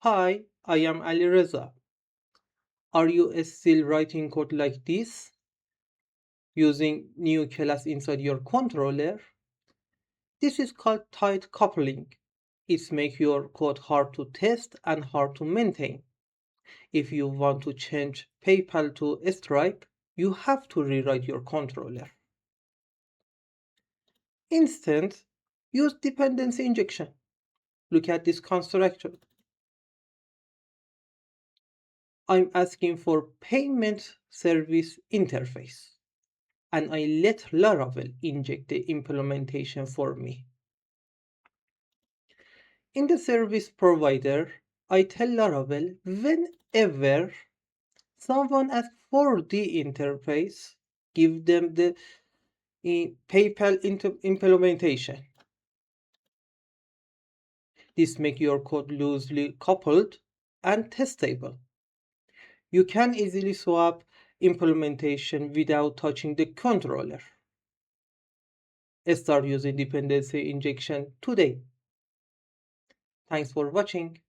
Hi, I am Ali Reza. Are you still writing code like this, using new class inside your controller? This is called tight coupling. It makes your code hard to test and hard to maintain. If you want to change PayPal to Stripe, you have to rewrite your controller. Instead, use dependency injection. Look at this constructor. I'm asking for payment service interface, and I let Laravel inject the implementation for me. In the service provider, I tell Laravel whenever someone asks for the interface, give them the PayPal implementation. This makes your code loosely coupled and testable. You can easily swap implementation without touching the controller. Start using dependency injection today. Thanks for watching.